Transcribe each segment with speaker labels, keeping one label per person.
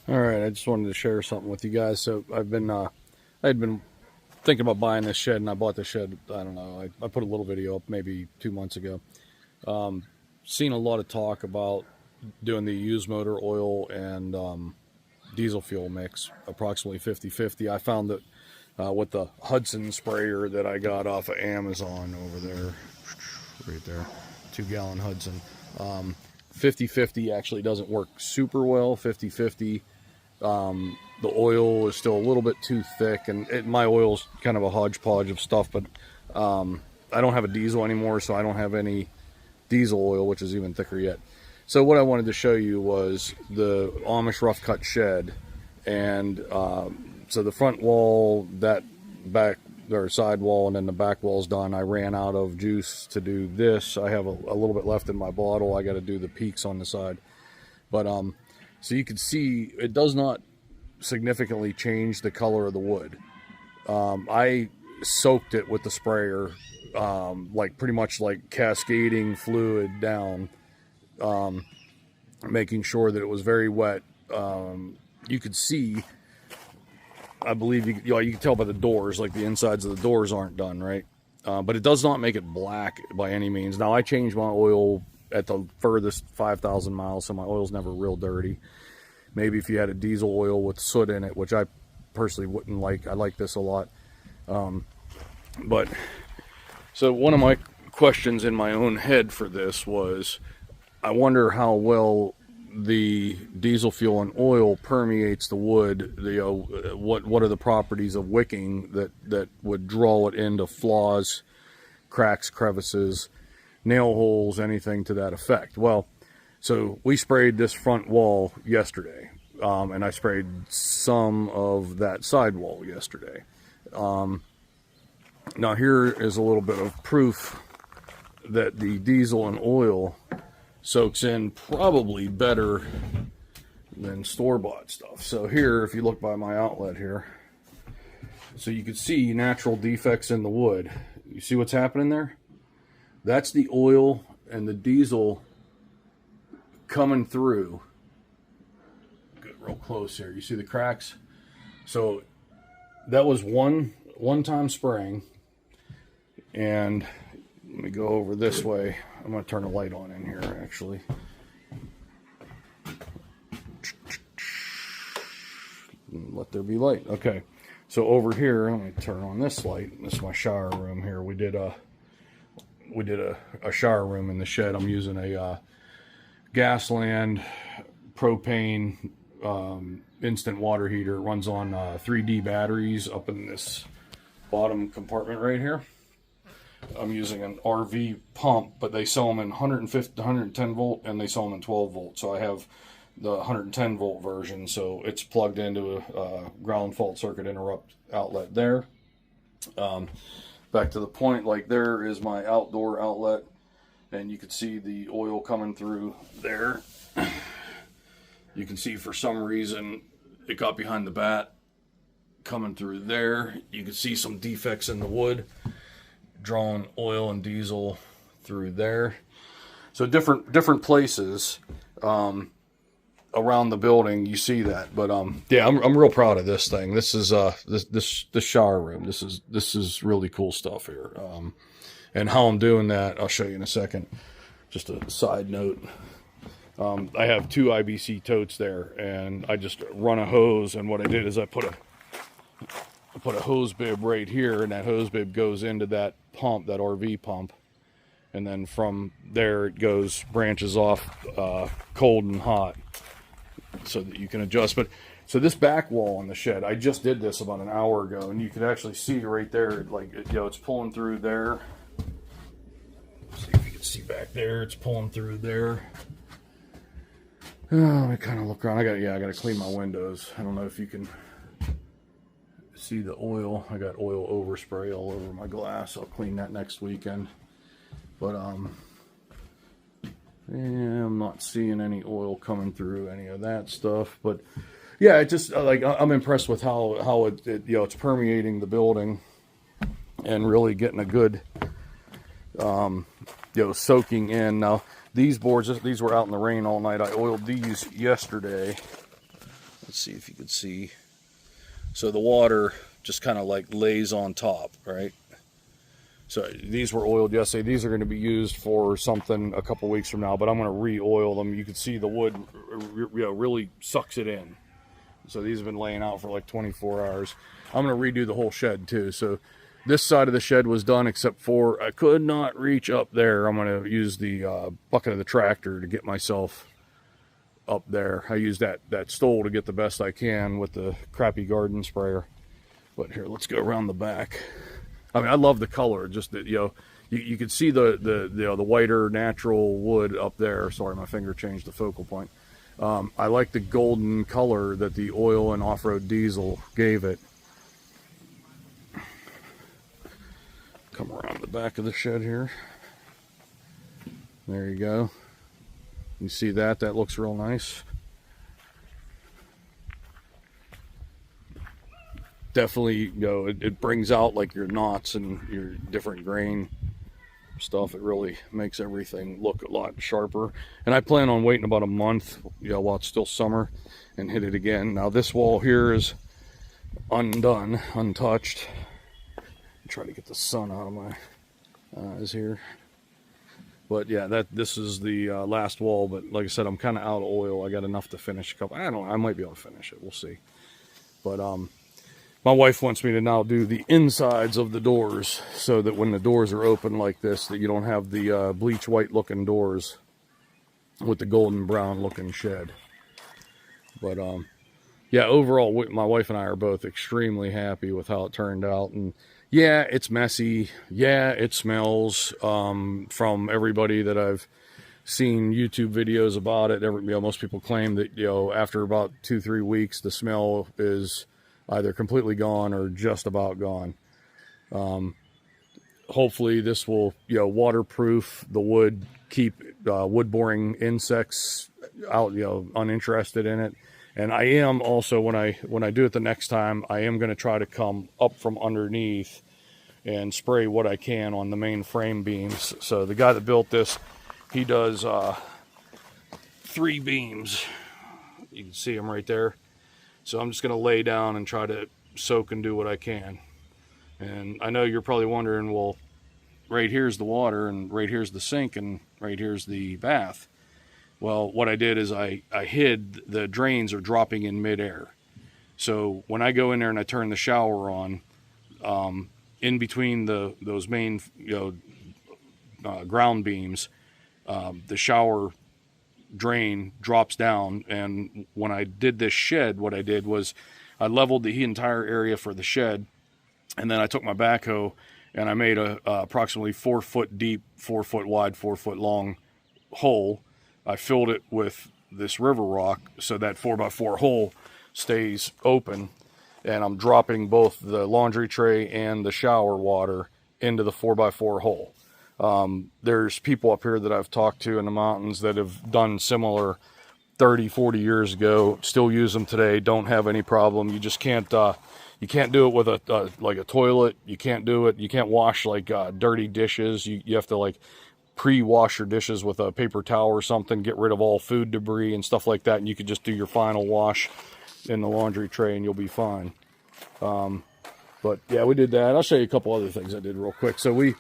Speaker 1: All right, I just wanted to share something with you guys. So I had been thinking about buying this shed, and I bought the shed. I don't know. I put a little video up maybe 2 months ago. Seen a lot of talk about doing the used motor oil and diesel fuel mix, approximately 50-50. I found that with the Hudson sprayer that I got off of Amazon over there, right there, 2-gallon Hudson. 50-50 actually doesn't work super well. 50-50. The oil is still a little bit too thick, and my oil's kind of a hodgepodge of stuff, but I don't have a diesel anymore, so I don't have any diesel oil, which is even thicker yet. So what I wanted to show you was the Amish rough cut shed, and so the front wall, that back or side wall, and then the back wall's done. I ran out of juice to do this. I have a little bit left in my bottle. I got to do the peaks on the side, but so you can see it does not significantly change the color of the wood. I soaked it with the sprayer, like pretty much like cascading fluid down, making sure that it was very wet. You could see, I believe you can tell by the doors, like the insides of the doors aren't done right, but it does not make it black by any means. Now I changed my oil at the furthest 5,000 miles, so my oil's never real dirty. Maybe if you had a diesel oil with soot in it, which I personally wouldn't like. I like this a lot. But so one of my questions in my own head for this was, I wonder how well the diesel fuel and oil permeates the wood. What are the properties of wicking that would draw it into flaws, cracks, crevices, nail holes, anything to that effect? Well, so we sprayed this front wall yesterday, and I sprayed some of that side wall yesterday. Now here is a little bit of proof that the diesel and oil soaks in probably better than store-bought stuff. So here, if you look by my outlet here, so you can see natural defects in the wood. You see what's happening there? That's the oil and the diesel coming through. Get real close here. You see the cracks? So that was one time spraying. And let me go over this way. I'm going to turn a light on in here, actually. Let there be light. Okay. So over here, let me turn on this light. This is my shower room here. We did a shower room in the shed. I'm using a Gasland propane instant water heater. It runs on 3D batteries up in this bottom compartment right here. I'm using an RV pump, but they sell them in 150 to 110 volt, and they sell them in 12 volt. So I have the 110 volt version, so it's plugged into a ground fault circuit interrupt outlet there. Back to the point, like there is my outdoor outlet, and you can see the oil coming through there. You can see for some reason it got behind the bat, coming through there. You can see some defects in the wood, drawing oil and diesel through there. So different places around the building, you see that. But yeah, I'm real proud of this thing. This is this shower room. This is really cool stuff here. And how I'm doing that, I'll show you in a second. Just a side note. I have 2 IBC totes there, and I just run a hose, and what I did is I put a hose bib right here, and that hose bib goes into that pump, that RV pump, and then from there it branches off cold and hot so that you can adjust. But so this back wall on the shed, I just did this about an hour ago, and you can actually see right there, like, it's pulling through there. See if you can see back there, it's pulling through there. Oh, let me kind of look around. I got to clean my windows. I don't know if you can see the oil. I got oil overspray all over my glass. I'll clean that next weekend. But yeah, I'm not seeing any oil coming through any of that stuff. But yeah, it just like, I'm impressed with how it it's permeating the building and really getting a good soaking in. Now these boards, these were out in the rain all night. I oiled these yesterday. Let's see if you can see. So the water just kind of like lays on top, right? So these were oiled yesterday. These are going to be used for something a couple weeks from now, but I'm going to re-oil them. You can see the wood, you know, really sucks it in. So these have been laying out for like 24 hours. I'm going to redo the whole shed too. So this side of the shed was done, except for I could not reach up there. I'm going to use the bucket of the tractor to get myself up there. I use that stole to get the best I can with the crappy garden sprayer. But here, let's go around the back. I mean, I love the color. Just that, you know, you can see the you know, the whiter natural wood up there. Sorry, my finger changed the focal point. I like the golden color that the oil and off-road diesel gave it. Come around the back of the shed here. There you go. You see that? That looks real nice. Definitely, you know, it brings out like your knots and your different grain stuff. It really makes everything look a lot sharper. And I plan on waiting about a month, you know, while it's still summer, and hit it again. Now this wall here is undone, untouched. Try to get the sun out of my eyes here. But yeah, this is the last wall. But like I said, I'm kind of out of oil. I got enough to finish a couple. I don't know. I might be able to finish it. We'll see. But my wife wants me to now do the insides of the doors, so that when the doors are open like this, that you don't have the bleach white looking doors with the golden brown looking shed. But yeah, overall, my wife and I are both extremely happy with how it turned out. And yeah, it's messy. Yeah, it smells. From everybody that I've seen YouTube videos about it, you know, most people claim that, you know, after about 2-3 weeks, the smell is either completely gone or just about gone. Hopefully this will, you know, waterproof the wood, keep wood boring insects out, you know, uninterested in it. And I am also, when I do it the next time, I am going to try to come up from underneath and spray what I can on the main frame beams. So the guy that built this, he does 3 beams. You can see them right there. So I'm just going to lay down and try to soak and do what I can. And I know you're probably wondering, well, right here's the water, and right here's the sink, and right here's the bath. Well, what I did is I hid the drains are dropping in midair. So when I go in there and I turn the shower on, in between those main, you know, ground beams, the shower drain drops down. And when I did this shed, what I did was I leveled the entire area for the shed, and then I took my backhoe and I made a approximately 4 foot deep, 4 foot wide, 4 foot long hole. I filled it with this river rock so that 4x4 hole stays open, and I'm dropping both the laundry tray and the shower water into the 4x4 hole. There's people up here that I've talked to in the mountains that have done similar 30-40 years ago, still use them today, don't have any problem. You just can't you can't do it with a like a toilet. You can't do it, you can't wash like dirty dishes. You have to like pre-wash your dishes with a paper towel or something, get rid of all food debris and stuff like that, and you could just do your final wash in the laundry tray and you'll be fine. But yeah, we did that. I'll show you a couple other things I did real quick. So we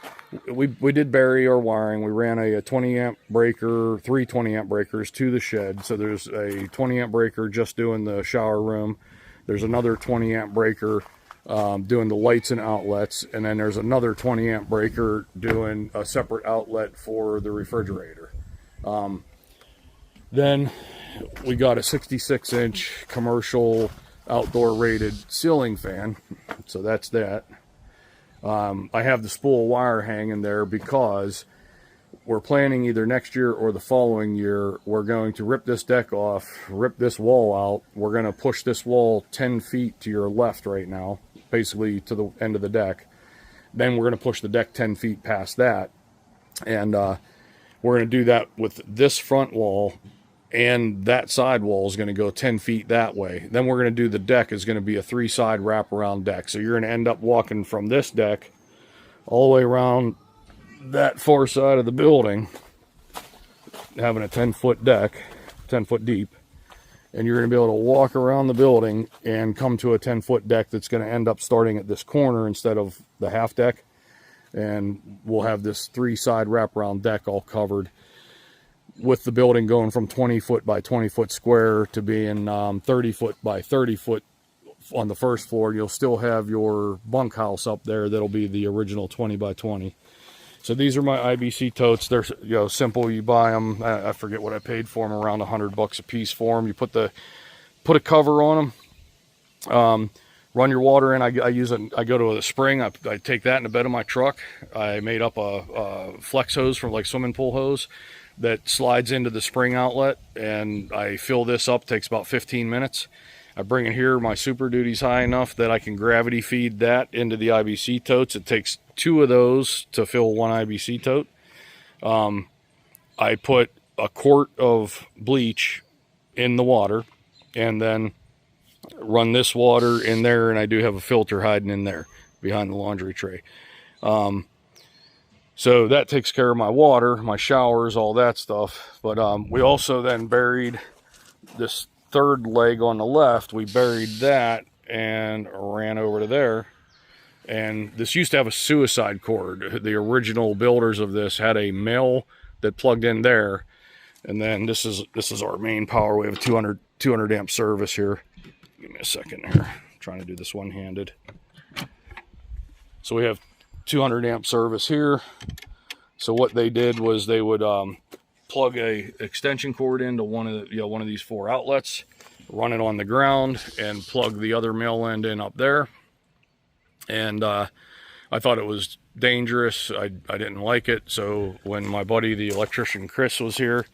Speaker 1: did bury our wiring. We ran a 20 amp breaker, 3 20 amp breakers to the shed. So there's a 20 amp breaker just doing the shower room. There's another 20 amp breaker doing the lights and outlets, and then there's another 20 amp breaker doing a separate outlet for the refrigerator. Then we got a 66-inch commercial outdoor rated ceiling fan, so that's that. I have the spool of wire hanging there because we're planning either next year or the following year, we're going to rip this deck off, rip this wall out. We're going to push this wall 10 feet to your left right now, basically to the end of the deck. Then we're going to push the deck 10 feet past that. And we're going to do that with this front wall, and that side wall is going to go 10 feet that way. Then we're going to do the deck is going to be a 3-side wraparound deck. So you're going to end up walking from this deck all the way around that far side of the building, having a 10-foot deck, 10 foot deep. and you're going to be able to walk around the building and come to a 10-foot deck that's going to end up starting at this corner instead of the half deck. And we'll have this 3-side wraparound deck all covered, with the building going from 20 foot by 20 foot square to being 30 foot by 30 foot on the first floor. You'll still have your bunkhouse up there that'll be the original 20 by 20. So these are my IBC totes. They're, you know, simple. You buy them. I forget what I paid for them. Around $100 a piece for them. You put a cover on them. Run your water in. I go to a spring. I take that in the bed of my truck. I made up a flex hose from like swimming pool hose that slides into the spring outlet, and I fill this up. Takes about 15 minutes. I bring it here. My Super Duty's high enough that I can gravity feed that into the IBC totes. It takes 2 of those to fill 1 IBC tote. I put a quart of bleach in the water, and then run this water in there, and I do have a filter hiding in there behind the laundry tray. So that takes care of my water, my showers, all that stuff. But we also then buried this 3rd leg on the left. We buried that and ran over to there. And this used to have a suicide cord. The original builders of this had a male that plugged in there. And then this is our main power. We have a 200 amp service here. Give me a second here. I'm trying to do this one-handed. So we have 200 amp service here. So what they did was they would plug a extension cord into one of these 4 outlets, run it on the ground, and plug the other male end in up there. And I thought it was dangerous. I didn't like it. So when my buddy, the electrician Chris, was here,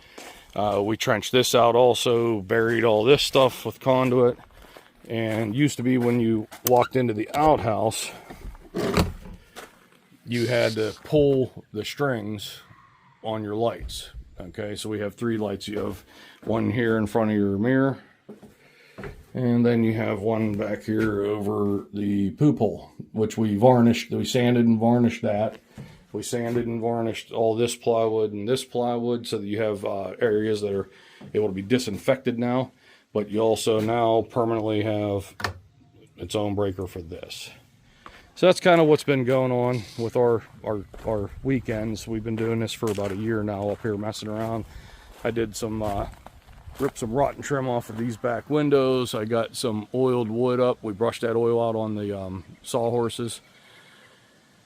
Speaker 1: we trenched this out also, buried all this stuff with conduit. And used to be when you walked into the outhouse, you had to pull the strings on your lights. Okay, so we have 3 lights. You have one here in front of your mirror, and then you have one back here over the poop hole, which we varnished. We sanded and varnished that. We sanded and varnished all this plywood and this plywood so that you have areas that are able to be disinfected now. But you also now permanently have its own breaker for this. So that's kind of what's been going on with our weekends. We've been doing this for about a year now up here messing around. I did ripped some rotten trim off of these back windows. I got some oiled wood up. We brushed that oil out on the sawhorses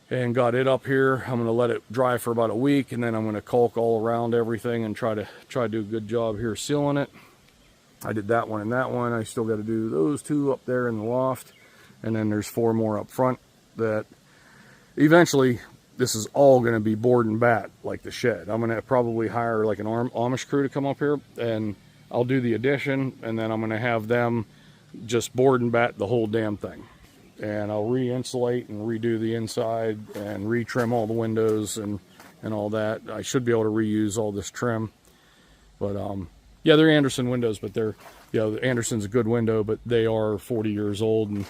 Speaker 1: and got it up here. I'm going to let it dry for about a week, and then I'm going to caulk all around everything and try to do a good job here sealing it. I did that one and that one. I still got to do those 2 up there in the loft, and then there's 4 more up front that eventually this is all going to be board and bat like the shed. I'm going to probably hire like an Amish crew to come up here, and I'll do the addition, and then I'm going to have them just board and bat the whole damn thing. And I'll re-insulate and redo the inside and re-trim all the windows and all that. I should be able to reuse all this trim. But yeah, they're Anderson windows, but they're, you know, Anderson's a good window, but they are 40 years old, and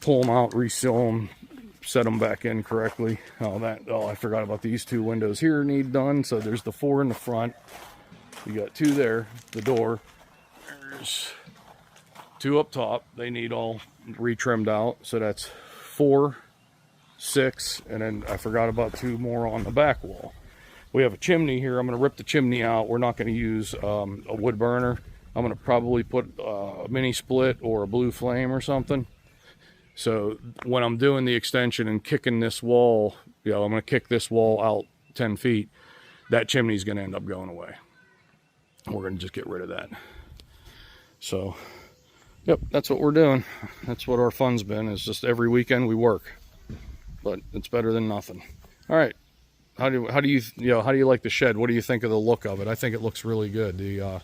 Speaker 1: pull them out, reseal them, set them back in correctly. I forgot about these 2 windows here need done. So there's the 4 in the front. You got 2 there, the door. There's 2 up top. They need all retrimmed out. So that's 4, 6, and then I forgot about 2 more on the back wall. We have a chimney here. I'm going to rip the chimney out. We're not going to use a wood burner. I'm going to probably put a mini split or a blue flame or something. So when I'm doing the extension and kicking this wall, I'm going to kick this wall out 10 feet, that chimney's going to end up going away. We're going to just get rid of that. So, yep, that's what we're doing. That's what our fun's been, is just every weekend we work. But it's better than nothing. All right. How do you like the shed? What do you think of the look of it? I think it looks really good. The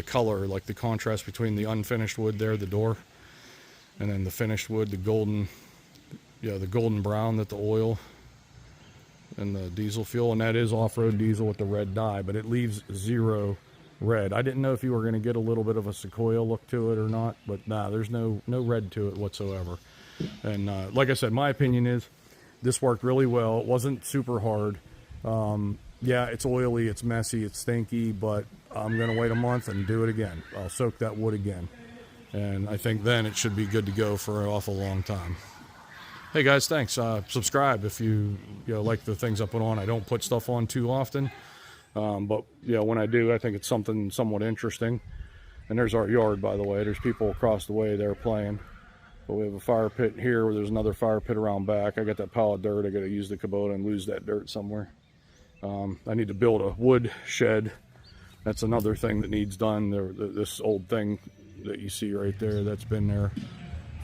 Speaker 1: color, like the contrast between the unfinished wood there, the door, and then the finished wood, the golden brown that the oil and the diesel fuel, and that is off-road diesel with the red dye, but it leaves 0 red. I didn't know if you were going to get a little bit of a Sequoia look to it or not, but nah, there's no red to it whatsoever. And like I said, my opinion is this worked really well. It wasn't super hard. Yeah, it's oily, it's messy, it's stinky, but I'm going to wait a month and do it again. I'll soak that wood again. And I think then it should be good to go for an awful long time. Hey guys, thanks. Subscribe if you like the things I put on. I don't put stuff on too often, but when I do, I think it's something somewhat interesting. And there's our yard, by the way. There's people across the way there playing. But we have a fire pit here where there's another fire pit around back. I got that pile of dirt. I got to use the Kubota and lose that dirt somewhere. I need to build a wood shed. That's another thing that needs done. This old thing that you see right there, that's been there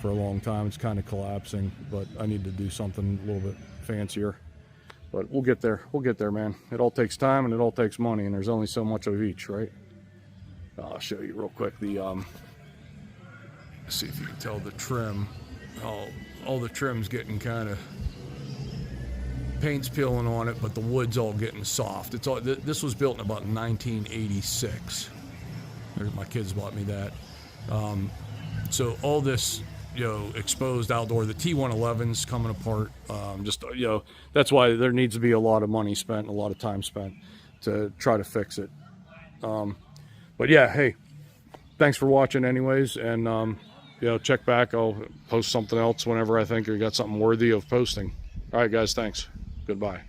Speaker 1: for a long time. It's kind of collapsing, but I need to do something a little bit fancier. But we'll get there. We'll get there, man. It all takes time and it all takes money, and there's only so much of each, right? I'll show you real quick the see if you can tell the trim. All the trim's getting kind of, paint's peeling on it, but the wood's all getting soft. It's all, this was built in about 1986. My kids bought me that. So all this, exposed outdoor, the T111's coming apart. That's why there needs to be a lot of money spent, a lot of time spent to try to fix it. But yeah, hey, thanks for watching anyways. And, check back. I'll post something else whenever I think we got something worthy of posting. All right, guys, thanks. Goodbye.